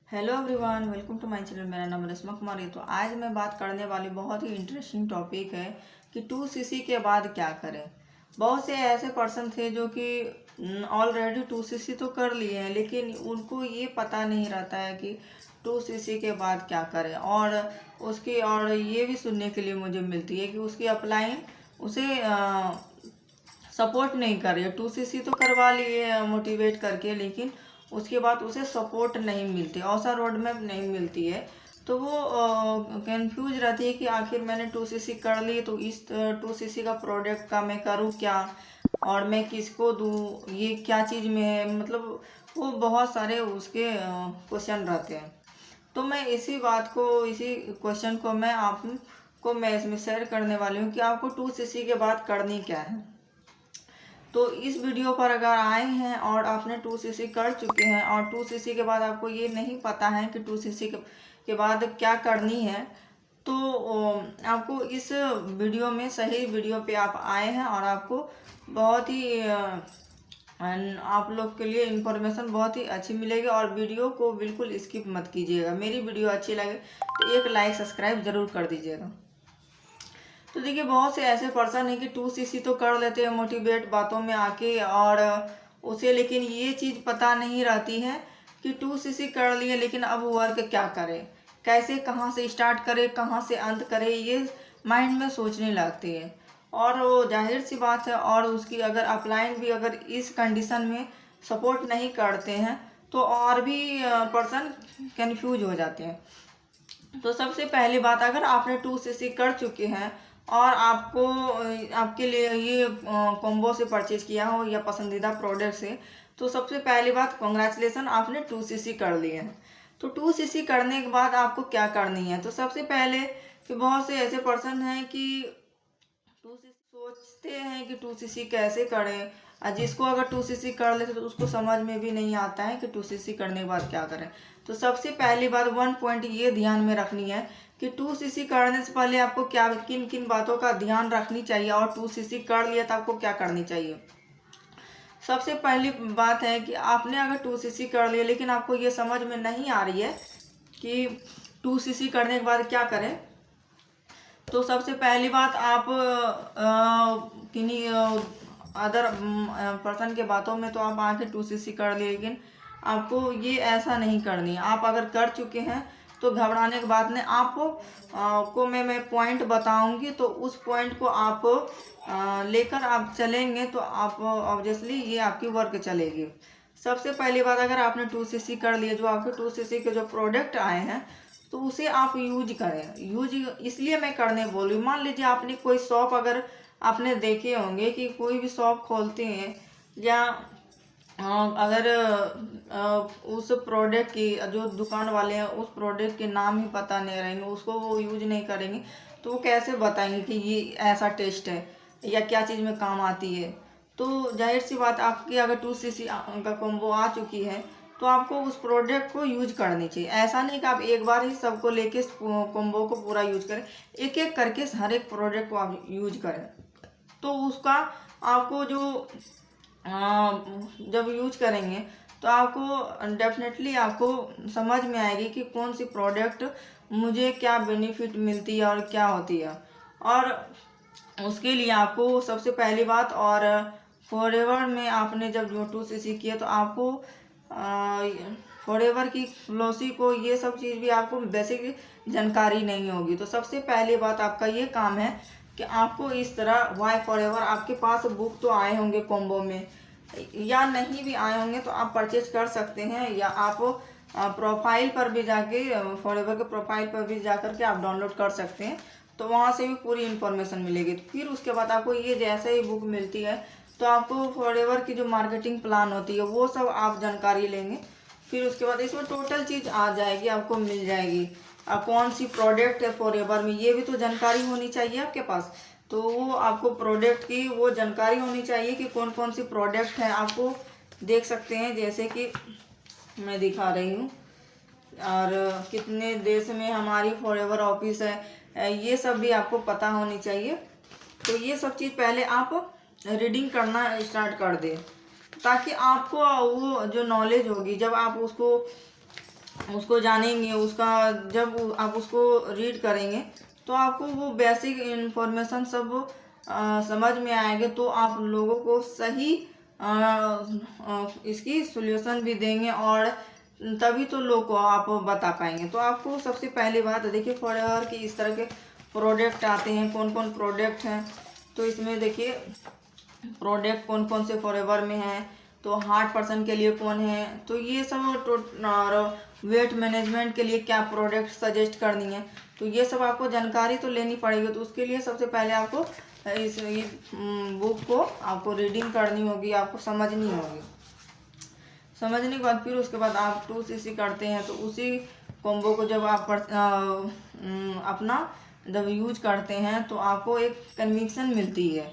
Hello everyone, welcome to my channel. मेरा नाम रश्मा कुमारी है। तो आज मैं बात करने वाली बहुत ही इंटरेस्टिंग टॉपिक है कि 2cc के बाद क्या करें। बहुत से ऐसे पर्सन थे जो कि ऑलरेडी 2cc तो कर लिए हैं, लेकिन उनको ये पता नहीं रहता है कि 2cc के बाद क्या करें। और ये भी सुनने के लिए मुझे मिलती है कि उसकी अपलाइन उसे सपोर्ट नहीं कर रही है। 2cc तो करवा लिए मोटिवेट करके, लेकिन उसके बाद उसे सपोर्ट नहीं मिलती, औसा रोड मैप नहीं मिलती है। तो वो कंफ्यूज रहती है कि आखिर मैंने 2cc कर ली, तो इस 2cc का प्रोडक्ट का मैं करूँ क्या, और मैं किसको दूँ, ये क्या चीज़ में है। मतलब वो बहुत सारे उसके क्वेश्चन रहते हैं। तो मैं इसी क्वेश्चन को मैं इसमें शेयर करने वाली हूँ कि आपको 2cc के बाद करनी क्या है। तो इस वीडियो पर अगर आए हैं और आपने 2cc कर चुके हैं और 2cc के बाद आपको ये नहीं पता है कि 2cc के बाद क्या करनी है, तो आपको इस वीडियो में सही वीडियो पे आप आए हैं और आपको बहुत ही आप लोग के लिए इन्फॉर्मेशन बहुत ही अच्छी मिलेगी। और वीडियो को बिल्कुल स्किप मत कीजिएगा। मेरी वीडियो अच्छी लगे तो एक लाइक सब्सक्राइब ज़रूर कर दीजिएगा। तो देखिए, बहुत से ऐसे पर्सन है कि 2cc तो कर लेते हैं मोटिवेट बातों में आके, और उसे लेकिन ये चीज़ पता नहीं रहती है कि 2cc कर लिए, लेकिन अब वर्क क्या करे, कैसे, कहाँ से स्टार्ट करे, कहाँ से अंत करे, ये माइंड में सोचने लगती है। और वो जाहिर सी बात है, और उसकी अगर अपलाइन भी अगर इस कंडीशन में सपोर्ट नहीं करते हैं तो और भी पर्सन कन्फ्यूज हो जाते हैं। तो सबसे पहली बात, अगर आपने 2cc कर चुके हैं और आपके लिए ये कॉम्बो से परचेज किया हो या पसंदीदा प्रोडक्ट से, तो सबसे पहली बात, कॉन्ग्रेचुलेसन, आपने 2cc कर लिए हैं। तो 2cc करने के बाद आपको क्या करनी है। तो सबसे पहले कि बहुत से ऐसे पर्सन हैं कि 2cc सोचते हैं कि 2cc कैसे करें, और जिसको अगर 2cc कर लेते तो उसको समझ में भी नहीं आता है कि 2cc करने के बाद क्या करें। तो सबसे पहली बात, वन पॉइंट ये ध्यान में रखनी है कि 2cc करने से पहले आपको क्या किन किन बातों का ध्यान रखनी चाहिए, और 2cc कर लिया तो आपको क्या करनी चाहिए। सबसे पहली बात है कि आपने अगर 2cc कर लिया लेकिन आपको ये समझ में नहीं आ रही है कि 2cc करने के बाद क्या करें, तो सबसे पहली बात, आप किन्हीं अदर पर्सन के बातों में तो आप आके 2cc कर लिए, लेकिन आपको ये ऐसा नहीं करनी है। आप अगर कर चुके हैं तो घबराने की बात नहीं। को मैं पॉइंट बताऊंगी, तो उस पॉइंट को आप लेकर आप चलेंगे तो आप ऑब्वियसली ये आपकी वर्क चलेगी। सबसे पहली बात, अगर आपने 2cc कर लिए, जो आपके 2cc के जो प्रोडक्ट आए हैं तो उसे आप यूज करें। यूज इसलिए मैं करने बोल रही हूँ, मान लीजिए आपने कोई शॉप, अगर आपने देखे होंगे कि कोई भी शॉप खोलते हैं, या अगर उस प्रोडक्ट की जो दुकान वाले हैं उस प्रोडक्ट के नाम ही पता नहीं रहेंगे, उसको वो यूज नहीं करेंगे, तो वो कैसे बताएंगे कि ये ऐसा टेस्ट है या क्या चीज़ में काम आती है। तो जाहिर सी बात, आपकी अगर 2cc का कॉम्बो आ चुकी है तो आपको उस प्रोडक्ट को यूज करनी चाहिए। ऐसा नहीं कि आप एक बार ही सबको लेके कॉम्बो को पूरा यूज करें, एक एक करके हर एक प्रोडक्ट को आप यूज करें। तो उसका आपको जो जब यूज करेंगे तो आपको डेफिनेटली आपको समझ में आएगी कि कौन सी प्रोडक्ट मुझे क्या बेनिफिट मिलती है और क्या होती है। और उसके लिए आपको सबसे पहली बात, और फॉरएवर में आपने जब जो 2cc किया तो आपको फॉरएवर की फ्लोसी को ये सब चीज़ भी आपको बेसिक जानकारी नहीं होगी। तो सबसे पहली बात आपका ये काम है कि आपको इस तरह वाई फॉरएवर, आपके पास बुक तो आए होंगे कॉम्बो में, या नहीं भी आए होंगे तो आप परचेज कर सकते हैं, या आप प्रोफाइल पर भी जाके, फॉरएवर के प्रोफाइल पर भी जाकर के आप डाउनलोड कर सकते हैं। तो वहाँ से भी पूरी इन्फॉर्मेशन मिलेगी। तो फिर उसके बाद आपको ये जैसे ही बुक मिलती है तो आपको फॉरएवर की जो मार्केटिंग प्लान होती है वो सब आप जानकारी लेंगे। फिर उसके बाद इसमें टोटल चीज़ आ जाएगी, आपको मिल जाएगी। कौन सी प्रोडक्ट है फॉरएवर में, ये भी तो जानकारी होनी चाहिए आपके पास। तो वो आपको प्रोडक्ट की वो जानकारी होनी चाहिए कि कौन कौन सी प्रोडक्ट है। आपको देख सकते हैं, जैसे कि मैं दिखा रही हूँ, और कितने देश में हमारी फॉरएवर ऑफिस है, ये सब भी आपको पता होनी चाहिए। तो ये सब चीज़ पहले आप रीडिंग करना स्टार्ट कर दें, ताकि आपको वो जो नॉलेज होगी, जब आप उसको उसको जानेंगे, उसका जब आप उसको रीड करेंगे तो आपको वो बेसिक इन्फॉर्मेशन सब समझ में आएंगे, तो आप लोगों को सही इसकी सॉल्यूशन भी देंगे और तभी तो लोग को आप बता पाएंगे। तो आपको सबसे पहली बात देखिए, फॉरएवर की इस तरह के प्रोडक्ट आते हैं, कौन कौन प्रोडक्ट हैं। तो इसमें देखिए प्रोडक्ट कौन कौन से फॉरएवर में हैं, तो हार्ट पर्सन के लिए कौन है, तो ये सब और वेट मैनेजमेंट के लिए क्या प्रोडक्ट सजेस्ट करनी है, तो ये सब आपको जानकारी तो लेनी पड़ेगी। तो उसके लिए सबसे पहले आपको इस बुक को आपको रीडिंग करनी होगी, आपको समझनी होगी। समझने के बाद फिर उसके बाद आप 2cc करते हैं, तो उसी कॉम्बो को जब आप अपना जब यूज करते हैं तो आपको एक कन्विक्शन मिलती है,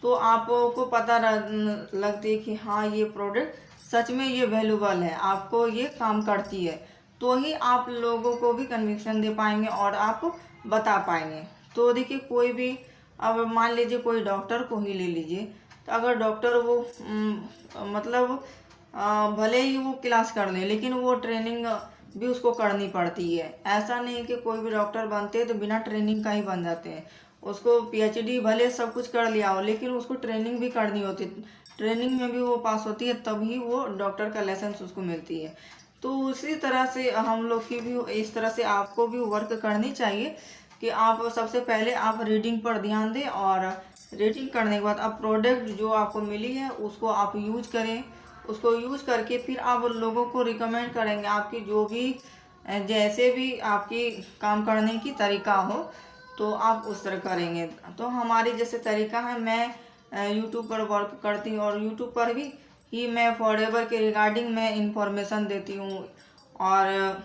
तो आपको पता लगती है कि हाँ ये प्रोडक्ट सच में ये वैल्यूबल है, आपको ये काम करती है, तो ही आप लोगों को भी कन्विक्शन दे पाएंगे और आप बता पाएंगे। तो देखिए कोई भी, अब मान लीजिए कोई डॉक्टर को ही ले लीजिए, तो अगर डॉक्टर वो मतलब भले ही वो क्लास कर ले, लेकिन वो ट्रेनिंग भी उसको करनी पड़ती है। ऐसा नहीं कि कोई भी डॉक्टर बनते हैं तो बिना ट्रेनिंग का ही बन जाते हैं। उसको पीएचडी भले सब कुछ कर लिया हो, लेकिन उसको ट्रेनिंग भी करनी होती है, ट्रेनिंग में भी वो पास होती है, तभी वो डॉक्टर का लाइसेंस उसको मिलती है। तो उसी तरह से हम लोग की भी इस तरह से आपको भी वर्क करनी चाहिए कि आप सबसे पहले आप रीडिंग पर ध्यान दें, और रीडिंग करने के बाद आप प्रोडक्ट जो आपको मिली है उसको आप यूज करें। उसको यूज करके फिर आप लोगों को रिकमेंड करेंगे, आपकी जो भी जैसे भी आपकी काम करने की तरीका हो तो आप उस तरह करेंगे। तो हमारी जैसे तरीका है, मैं यूट्यूब पर वर्क करती हूँ और यूट्यूब पर भी ही मैं फॉरएवर के रिगार्डिंग मैं इंफॉर्मेशन देती हूँ, और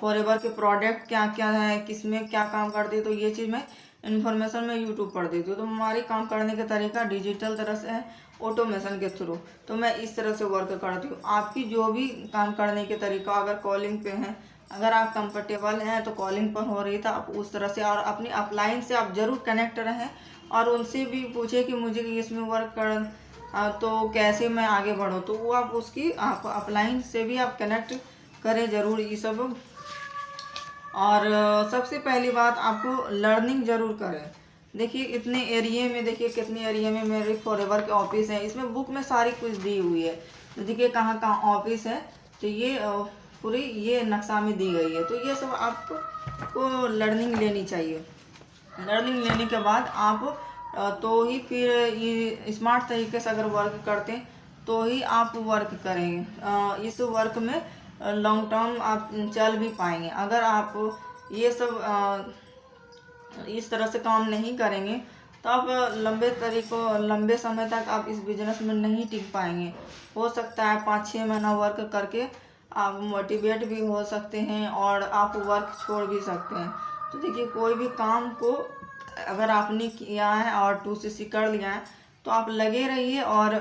फॉरएवर के प्रोडक्ट क्या क्या है, किस में क्या काम करती है, तो ये चीज़ मैं इन्फॉर्मेशन में यूट्यूब पर देती हूँ। तो हमारी काम करने का तरीका डिजिटल तरह से है, ऑटोमेशन के थ्रू, तो मैं इस तरह से वर्क करती हूँ। आपकी जो भी काम करने के तरीका, अगर कॉलिंग पे हैं, अगर आप कंफर्टेबल हैं तो कॉलिंग पर हो रही था आप उस तरह से, और अपनी अपलाइन से आप ज़रूर कनेक्ट रहें और उनसे भी पूछे कि मुझे इसमें वर्क कर तो कैसे मैं आगे बढ़ूँ, तो वो आप उसकी आप अपलाइन से भी आप कनेक्ट करें ज़रूर ये सब। और सबसे पहली बात आपको लर्निंग ज़रूर करें। देखिए इतने एरिया में, देखिए कितने एरिया में मेरे फॉरएवर के ऑफिस है, इसमें बुक में सारी कुछ दी हुई है। तो देखिए कहाँ कहाँ ऑफिस है, तो ये पूरी ये नक्शा में दी गई है। तो ये सब आपको लर्निंग लेनी चाहिए। लर्निंग लेने के बाद आप तो ही फिर ये स्मार्ट तरीके से अगर वर्क करते हैं तो ही आप वर्क करेंगे। इस वर्क में लॉन्ग टर्म आप चल भी पाएंगे। अगर आप ये सब इस तरह से काम नहीं करेंगे तो आप लंबे समय तक आप इस बिजनेस में नहीं टिक पाएंगे। हो सकता है 5-6 महीना वर्क करके आप मोटिवेट भी हो सकते हैं और आप वर्क छोड़ भी सकते हैं। तो देखिए कोई भी काम को अगर आपने किया है और 2cc कर लिया है तो आप लगे रहिए और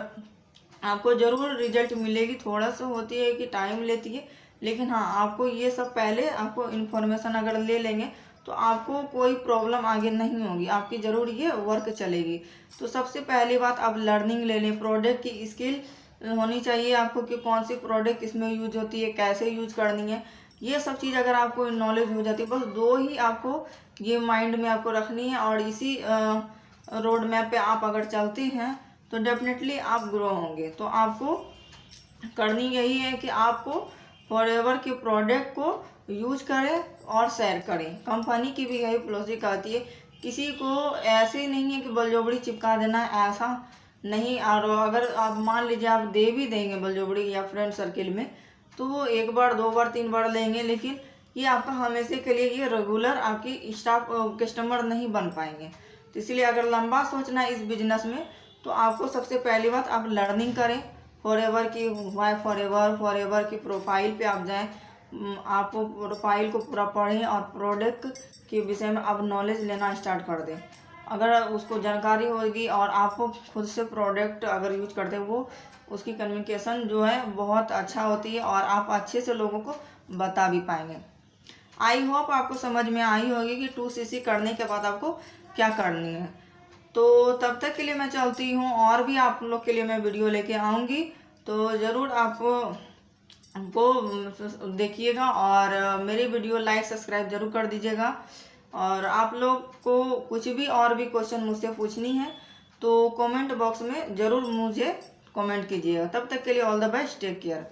आपको ज़रूर रिजल्ट मिलेगी। थोड़ा सा होती है कि टाइम लेती है, लेकिन हाँ आपको ये सब पहले आपको इन्फॉर्मेशन अगर ले लेंगे तो आपको कोई प्रॉब्लम आगे नहीं होगी, आपकी ज़रूर ये वर्क चलेगी। तो सबसे पहली बात आप लर्निंग ले लें, प्रोडक्ट की स्किल होनी चाहिए आपको कि कौन सी प्रोडक्ट इसमें यूज होती है, कैसे यूज करनी है। ये सब चीज़ अगर आपको नॉलेज हो जाती है, बस दो ही आपको ये माइंड में आपको रखनी है, और इसी रोड मैप पे आप अगर चलते हैं तो डेफिनेटली आप ग्रो होंगे। तो आपको करनी यही है कि आपको फॉरएवर के प्रोडक्ट को यूज करें और शेयर करें। कंपनी की भी यही पॉलिसी कहती है, किसी को ऐसे नहीं है कि बलजोबड़ी चिपका देना, ऐसा नहीं। और अगर आप मान लीजिए आप दे भी देंगे बलजोबड़ी या फ्रेंड सर्किल में, तो वो 1 बार 2 बार 3 बार लेंगे, लेकिन ये आपका हमेशा के लिए ये रेगुलर आपकी स्टाफ कस्टमर नहीं बन पाएंगे। तो इसलिए अगर लंबा सोचना है इस बिजनेस में तो आपको सबसे पहली बात आप लर्निंग करें फॉरएवर की, वाई फॉरएवर की प्रोफाइल पे आप जाएं, आप प्रोफाइल को पूरा पढ़ें और प्रोडक्ट के विषय में आप नॉलेज लेना स्टार्ट कर दें। अगर उसको जानकारी होगी और आपको खुद से प्रोडक्ट अगर यूज करते हैं, वो उसकी कम्युनिकेशन जो है बहुत अच्छा होती है और आप अच्छे से लोगों को बता भी पाएंगे। आई होप आपको समझ में आई होगी कि 2cc करने के बाद आपको क्या करनी है। तो तब तक के लिए मैं चलती हूँ, और भी आप लोग के लिए मैं वीडियो लेके आऊँगी, तो ज़रूर आप को देखिएगा और मेरी वीडियो लाइक सब्सक्राइब जरूर कर दीजिएगा। और आप लोग को कुछ भी और भी क्वेश्चन मुझसे पूछनी है तो कमेंट बॉक्स में ज़रूर मुझे कमेंट कीजिएगा। तब तक के लिए all the best, take care.